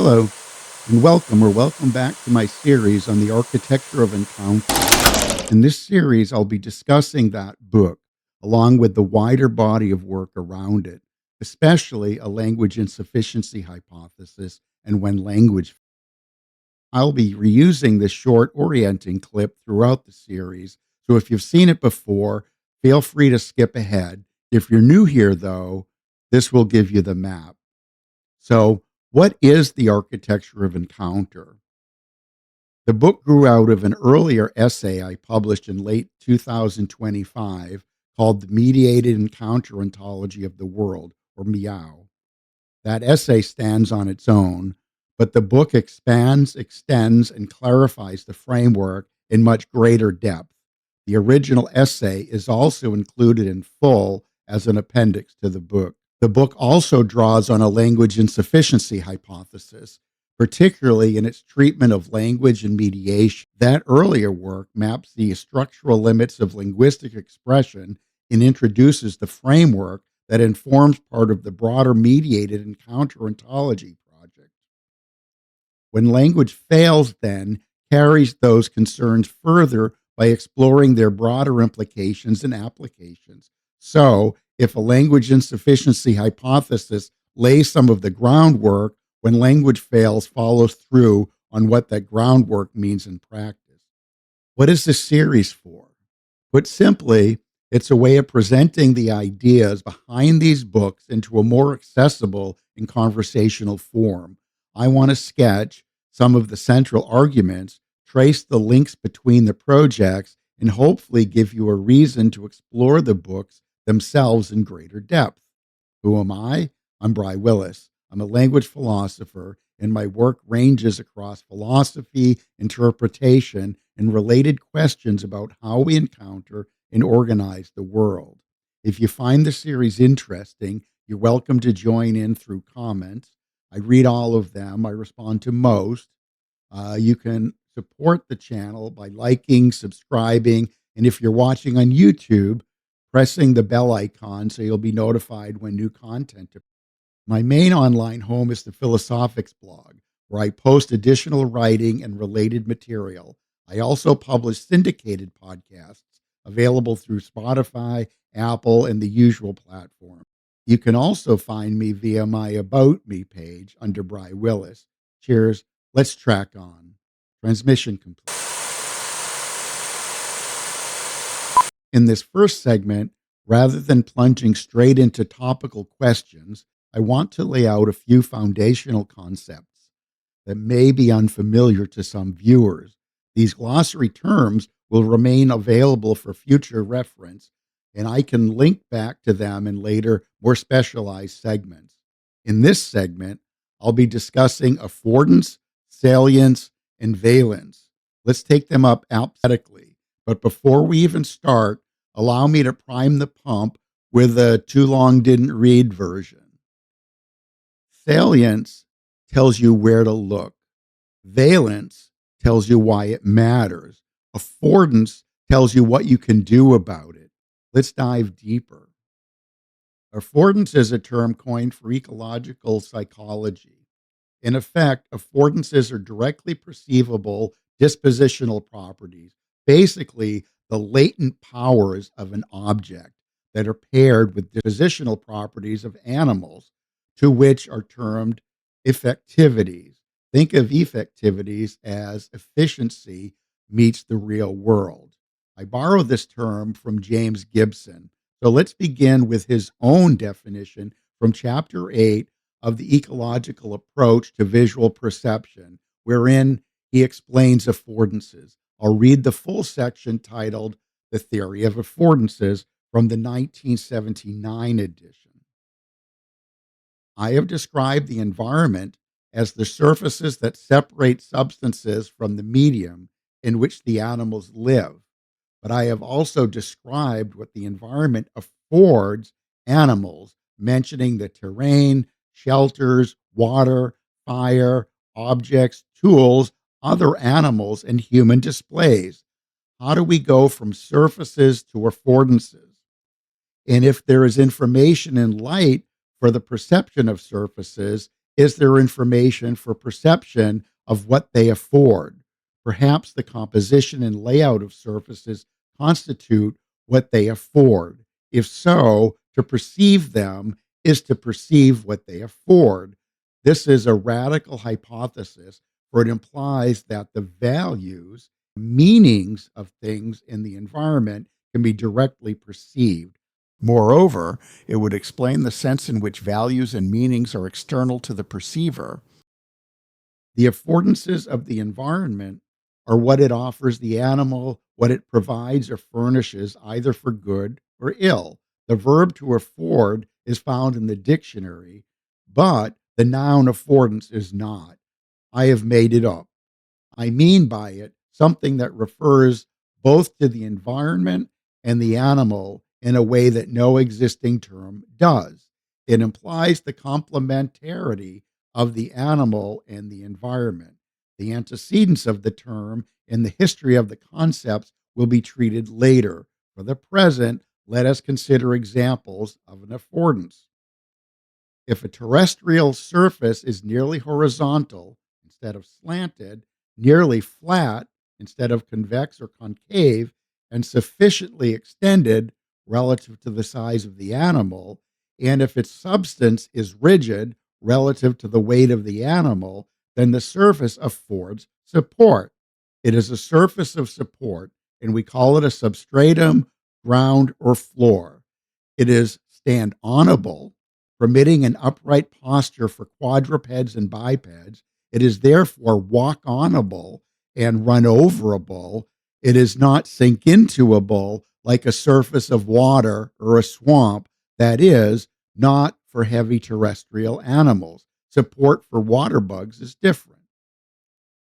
Hello, and welcome or welcome back to my series on the architecture of encounter. In this series, I'll be discussing that book along with the wider body of work around it, especially a language insufficiency hypothesis and when language. I'll be reusing this short orienting clip throughout the series, so if you've seen it before, feel free to skip ahead. If you're new here, though, this will give you the map. So, what is the architecture of encounter? The book grew out of an earlier essay I published in late 2025 called The Mediated Encounter Ontology of the World, or MEOW. That essay stands on its own, but the book expands, extends, and clarifies the framework in much greater depth. The original essay is also included in full as an appendix to the book. The book also draws on a language insufficiency hypothesis, particularly in its treatment of language and mediation. That earlier work maps the structural limits of linguistic expression and introduces the framework that informs part of the broader mediated encounter ontology project. When language fails, then, carries those concerns further by exploring their broader implications and applications. So, if a language insufficiency hypothesis lays some of the groundwork, when language fails, follows through on what that groundwork means in practice. What is this series for? Put simply, it's a way of presenting the ideas behind these books into a more accessible and conversational form. I want to sketch some of the central arguments, trace the links between the projects, and hopefully give you a reason to explore the books themselves in greater depth. Who am I? I'm Bry Willis. I'm a language philosopher, and my work ranges across philosophy, interpretation, and related questions about how we encounter and organize the world. If you find the series interesting, you're welcome to join in through comments. I read all of them. I respond to most. You can support the channel by liking, subscribing, and if you're watching on YouTube, pressing the bell icon so you'll be notified when new content. My main online home is the Philosophics blog, where I post additional writing and related material. I also publish syndicated podcasts available through Spotify, Apple, and the usual platforms. You can also find me via my About Me page under Bry Willis. Cheers. Let's track on. Transmission complete. In this first segment, rather than plunging straight into topical questions, I want to lay out a few foundational concepts that may be unfamiliar to some viewers. These glossary terms will remain available for future reference, and I can link back to them in later, more specialized segments. In this segment, I'll be discussing affordance, salience, and valence. Let's take them up alphabetically. But before we even start, allow me to prime the pump with a too long didn't read version. Salience tells you where to look. Valence tells you why it matters. Affordance tells you what you can do about it. Let's dive deeper. Affordance is a term coined for ecological psychology. In effect, affordances are directly perceivable dispositional properties, basically the latent powers of an object that are paired with dispositional properties of animals, to which are termed effectivities. Think of effectivities as efficiency meets the real world. I borrow this term from James Gibson. So let's begin with his own definition from Chapter 8 of the Ecological Approach to Visual Perception, wherein he explains affordances. I'll read the full section titled The Theory of Affordances from the 1979 edition. I have described the environment as the surfaces that separate substances from the medium in which the animals live. But I have also described what the environment affords animals, mentioning the terrain, shelters, water, fire, objects, tools, other animals, and human displays. How do we go from surfaces to affordances? And if there is information in light for the perception of surfaces, Is there information for perception of what they afford? Perhaps the composition and layout of surfaces constitute what they afford. If so, to perceive them is to perceive what they afford. This is a radical hypothesis, for it implies that the values, meanings of things in the environment can be directly perceived. Moreover, it would explain the sense in which values and meanings are external to the perceiver. The affordances of the environment are what it offers the animal, what it provides or furnishes, either for good or ill. The verb to afford is found in the dictionary, but the noun affordance is not. I have made it up. I mean by it something that refers both to the environment and the animal in a way that no existing term does. It implies the complementarity of the animal and the environment. The antecedents of the term and the history of the concepts will be treated later. For the present, let us consider examples of an affordance. If a terrestrial surface is nearly horizontal instead of slanted, nearly flat instead of convex or concave, and sufficiently extended relative to the size of the animal, and if its substance is rigid relative to the weight of the animal, then the surface affords support. It is a surface of support, and we call it a substratum, ground, or floor. It is stand onable, permitting an upright posture for quadrupeds and bipeds. It is therefore walk onable and run overable. It is not sink intoable like a surface of water or a swamp. That is, not for heavy terrestrial animals. Support for water bugs is different.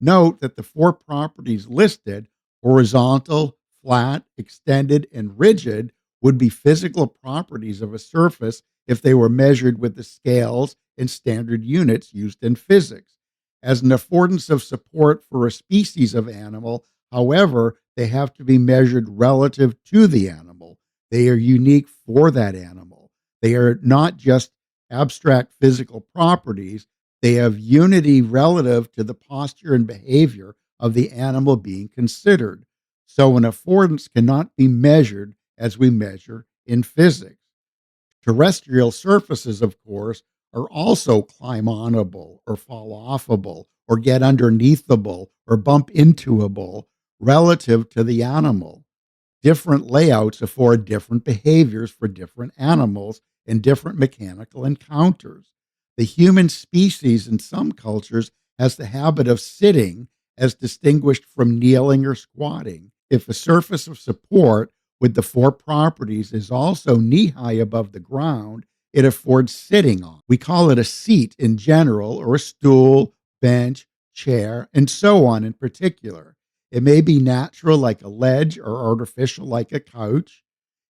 Note that the four properties listed, horizontal, flat, extended, and rigid, would be physical properties of a surface if they were measured with the scales and standard units used in physics. As an affordance of support for a species of animal, however, they have to be measured relative to the animal. They are unique for that animal. They are not just abstract physical properties, they have unity relative to the posture and behavior of the animal being considered. So an affordance cannot be measured as we measure in physics. Terrestrial surfaces, of course, are also climb onable or fall offable or get underneathable or bump intoable relative to the animal. Different layouts afford different behaviors for different animals and different mechanical encounters. The human species in some cultures has the habit of sitting as distinguished from kneeling or squatting. If a surface of support with the four properties is also knee high above the ground, it affords sitting on. We call it a seat in general, or a stool, bench, chair, and so on in particular. It may be natural like a ledge or artificial like a couch.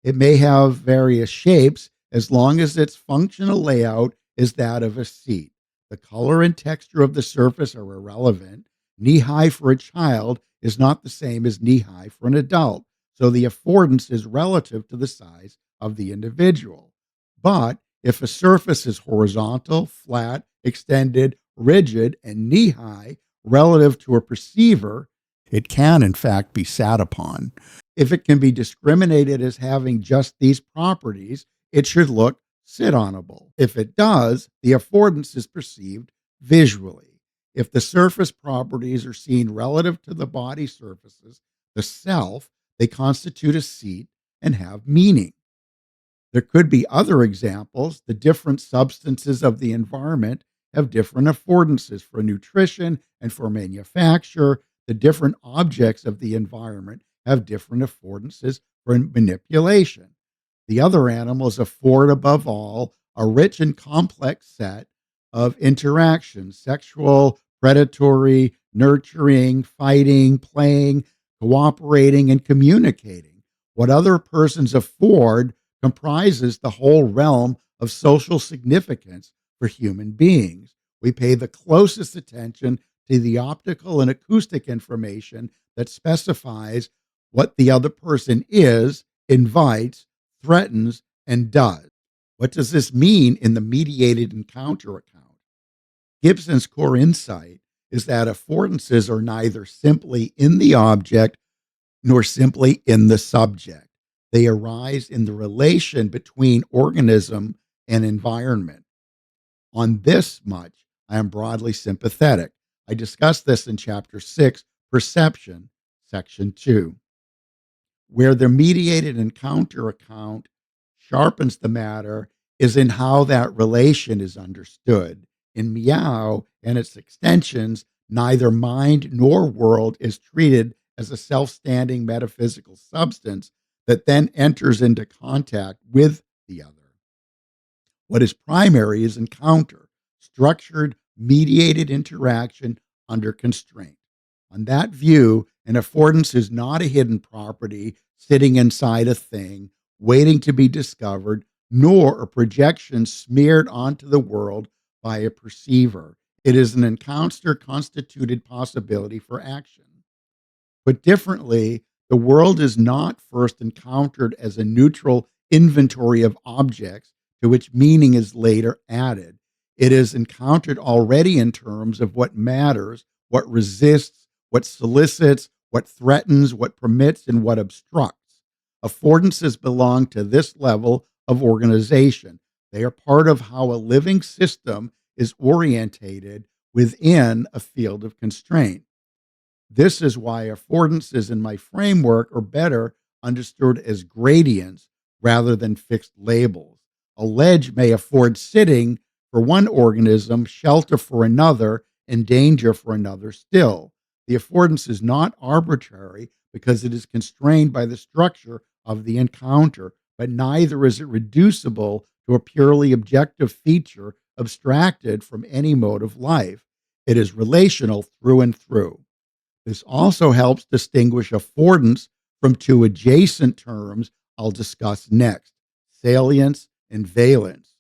It may have various shapes as long as its functional layout is that of a seat. The color and texture of the surface are irrelevant. Knee high for a child is not the same as knee high for an adult, so the affordance is relative to the size of the individual. But if a surface is horizontal, flat, extended, rigid, and knee high relative to a perceiver, it can, in fact, be sat upon. If it can be discriminated as having just these properties, it should look sit onable. If it does, the affordance is perceived visually. If the surface properties are seen relative to the body surfaces, the self, they constitute a seat and have meaning. There could be other examples. The different substances of the environment have different affordances for nutrition and for manufacture. The different objects of the environment have different affordances for manipulation. The other animals afford, above all, a rich and complex set of interactions: sexual, predatory, nurturing, fighting, playing, cooperating, and communicating. What other persons afford comprises the whole realm of social significance for human beings. We pay the closest attention to the optical and acoustic information that specifies what the other person is, invites, threatens, and does. What does this mean in the mediated encounter account? Gibson's core insight is that affordances are neither simply in the object nor simply in the subject. They arise in the relation between organism and environment. On this much, I am broadly sympathetic. I discussed this in Chapter 6, Perception, Section 2, where the mediated encounter account sharpens the matter is in how that relation is understood. In MEOW and its extensions, neither mind nor world is treated as a self standing metaphysical substance that then enters into contact with the other. What is primary is encounter, structured, mediated interaction under constraint. On that view, an affordance is not a hidden property sitting inside a thing, waiting to be discovered, nor a projection smeared onto the world by a perceiver. It is an encounter constituted possibility for action. Put differently, the world is not first encountered as a neutral inventory of objects to which meaning is later added. It is encountered already in terms of what matters, what resists, what solicits, what threatens, what permits, and what obstructs. Affordances belong to this level of organization. They are part of how a living system is orientated within a field of constraint. This is why affordances in my framework are better understood as gradients rather than fixed labels. A ledge may afford sitting for one organism, shelter for another, and danger for another still. The affordance is not arbitrary because it is constrained by the structure of the encounter, but neither is it reducible to a purely objective feature abstracted from any mode of life. It is relational through and through. This also helps distinguish affordance from two adjacent terms I'll discuss next: salience and valence.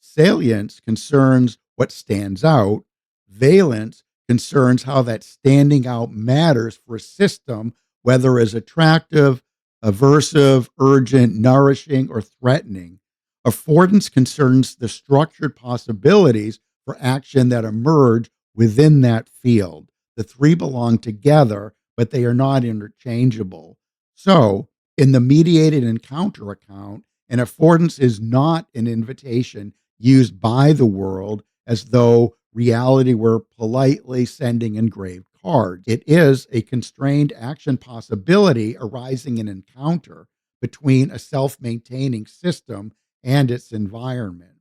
Salience concerns what stands out, valence concerns how that standing out matters for a system, whether as attractive, aversive, urgent, nourishing, or threatening. Affordance concerns the structured possibilities for action that emerge within that field. The three belong together, but they are not interchangeable. So, in the mediated encounter account, an affordance is not an invitation used by the world as though reality were politely sending engraved cards. It is a constrained action possibility arising in encounter between a self maintaining system and its environment.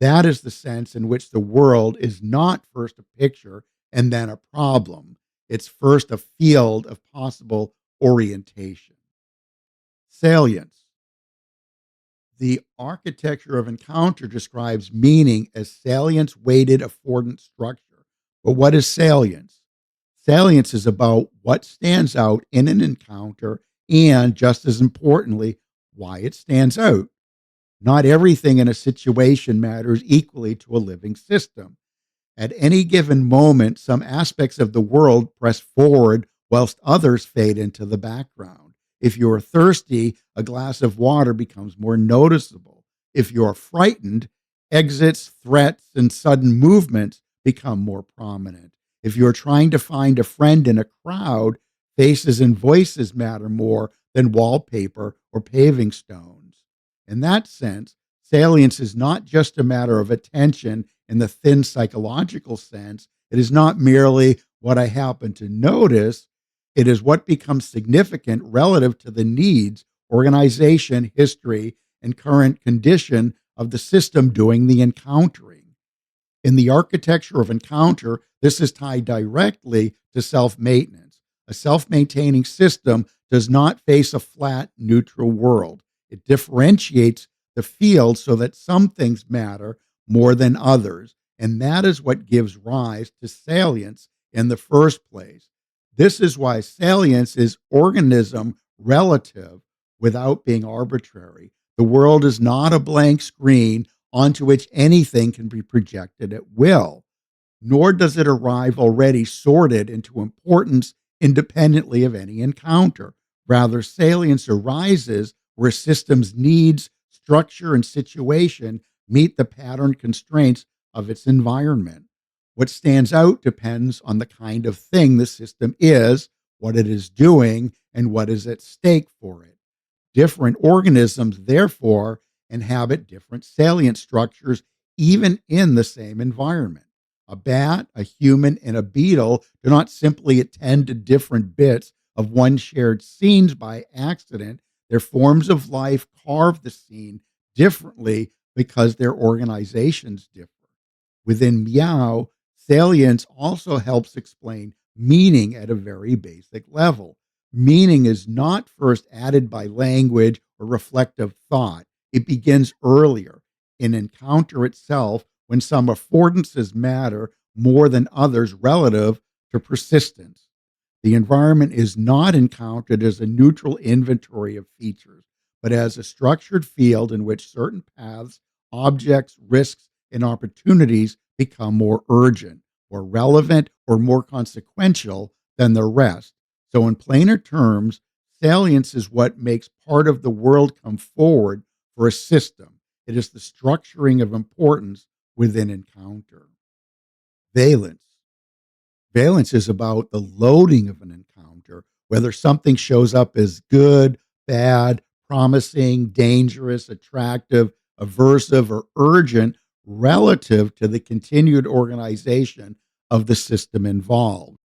That is the sense in which the world is not first a picture and then a problem. It's first a field of possible orientation. Salience. The architecture of encounter describes meaning as salience-weighted affordance structure. But what is salience? Salience is about what stands out in an encounter and, just as importantly, why it stands out. Not everything in a situation matters equally to a living system. At any given moment, some aspects of the world press forward whilst others fade into the background. If you're thirsty, a glass of water becomes more noticeable. If you're frightened, exits, threats, and sudden movements become more prominent. If you're trying to find a friend in a crowd, faces and voices matter more than wallpaper or paving stones. In that sense, salience is not just a matter of attention in the thin psychological sense. It is not merely what I happen to notice. It is what becomes significant relative to the needs, organization, history, and current condition of the system doing the encountering. In the architecture of encounter, this is tied directly to self-maintenance. A self-maintaining system does not face a flat, neutral world. It differentiates the field so that some things matter more than others, and that is what gives rise to salience in the first place. This is why salience is organism relative without being arbitrary. The world is not a blank screen onto which anything can be projected at will, nor does it arrive already sorted into importance independently of any encounter. Rather, salience arises where a system's needs, structure, and situation meet the pattern constraints of its environment. What stands out depends on the kind of thing the system is, what it is doing, and what is at stake for it. Different organisms, therefore, inhabit different salient structures, even in the same environment. A bat, a human, and a beetle do not simply attend to different bits of one shared scenes by accident. Their forms of life carve the scene differently because their organizations differ. Within MEOW, salience also helps explain meaning at a very basic level. Meaning is not first added by language or reflective thought. It begins earlier in encounter itself when some affordances matter more than others relative to persistence. The environment is not encountered as a neutral inventory of features, but as a structured field in which certain paths, objects, risks, and opportunities become more urgent, more relevant, or more consequential than the rest. So, in plainer terms, salience is what makes part of the world come forward for a system. It is the structuring of importance within encounter. Valence. Valence is about the loading of an encounter, whether something shows up as good, bad, promising, dangerous, attractive, aversive, or urgent relative to the continued organization of the system involved.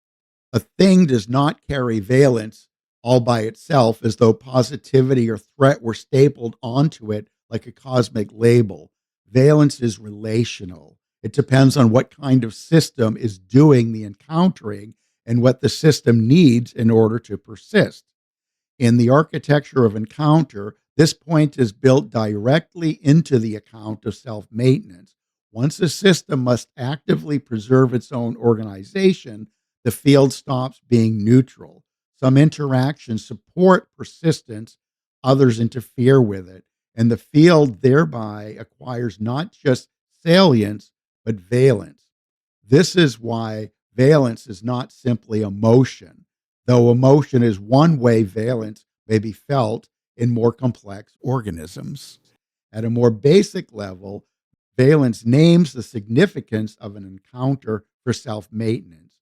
A thing does not carry valence all by itself as though positivity or threat were stapled onto it like a cosmic label. Valence is relational. It depends on what kind of system is doing the encountering and what the system needs in order to persist. In the architecture of encounter, this point is built directly into the account of self maintenance. Once a system must actively preserve its own organization, the field stops being neutral. Some interactions support persistence, others interfere with it, and the field thereby acquires not just salience, but valence. This is why valence is not simply emotion, though emotion is one way valence may be felt in more complex organisms. At a more basic level, valence names the significance of an encounter for self maintenance.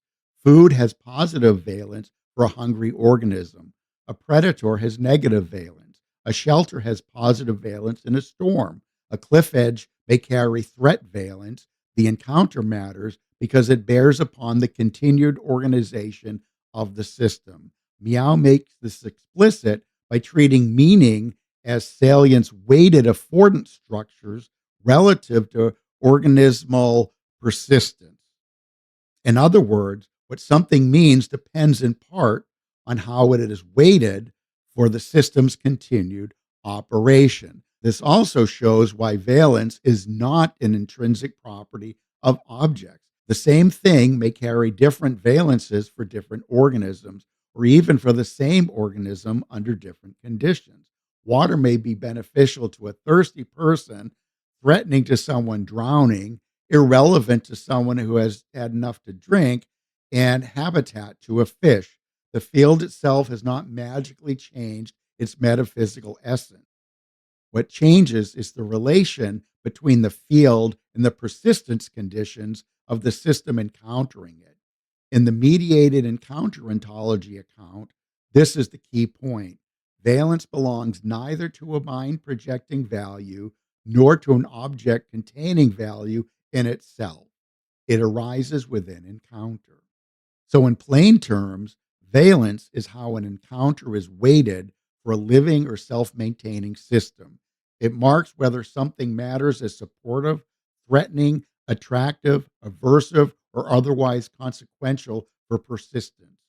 Food has positive valence for a hungry organism. A predator has negative valence. A shelter has positive valence in a storm. A cliff edge may carry threat valence. The encounter matters because it bears upon the continued organization of the system. MEOW makes this explicit by treating meaning as salience weighted affordance structures relative to organismal persistence. In other words, what something means depends in part on how it is weighted for the system's continued operation. This also shows why valence is not an intrinsic property of objects. The same thing may carry different valences for different organisms, or even for the same organism under different conditions. Water may be beneficial to a thirsty person, threatening to someone drowning, irrelevant to someone who has had enough to drink, and habitat to a fish. The field itself has not magically changed its metaphysical essence. What changes is the relation between the field and the persistence conditions of the system encountering it. In the mediated encounter ontology account, this is the key point. Valence belongs neither to a mind projecting value nor to an object containing value in itself. It arises within encounter. So, in plain terms, valence is how an encounter is weighted for a living or self maintaining system. It marks whether something matters as supportive, threatening, attractive, aversive, or otherwise consequential for persistence.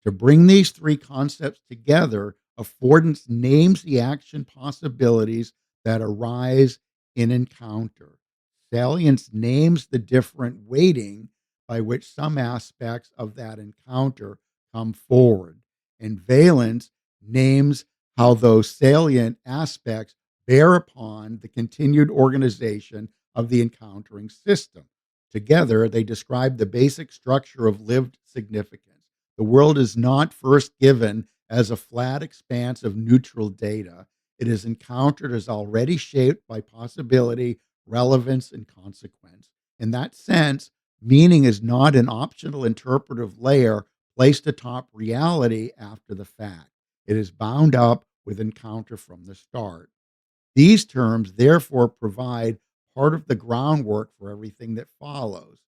To bring these three concepts together, affordance names the action possibilities that arise in encounter. Salience names the different weighting by which some aspects of that encounter come forward. And valence names how those salient aspects bear upon the continued organization of the encountering system. Together, they describe the basic structure of lived significance. The world is not first given as a flat expanse of neutral data. It is encountered as already shaped by possibility, relevance, and consequence. In that sense, meaning is not an optional interpretive layer placed atop reality after the fact. It is bound up with encounter from the start. These terms therefore provide part of the groundwork for everything that follows.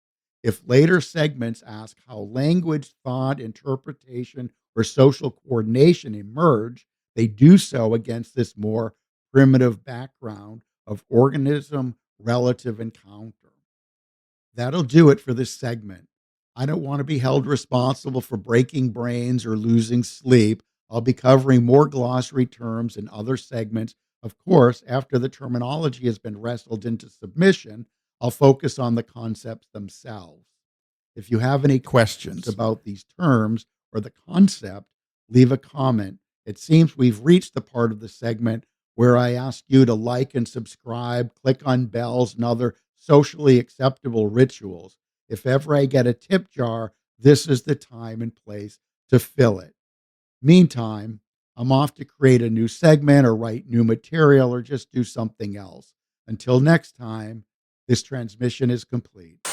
If later segments ask how language, thought, interpretation, or social coordination emerge, they do so against this more primitive background of organism relative encounter. That'll do it for this segment. I don't want to be held responsible for breaking brains or losing sleep. I'll be covering more glossary terms in other segments. Of course, after the terminology has been wrestled into submission, I'll focus on the concepts themselves. If you have any questions about these terms or the concept, leave a comment. It seems we've reached the part of the segment where I ask you to like and subscribe, click on bells and other socially acceptable rituals. If ever I get a tip jar, this is the time and place to fill it. Meantime, I'm off to create a new segment or write new material or just do something else. Until next time, this transmission is complete.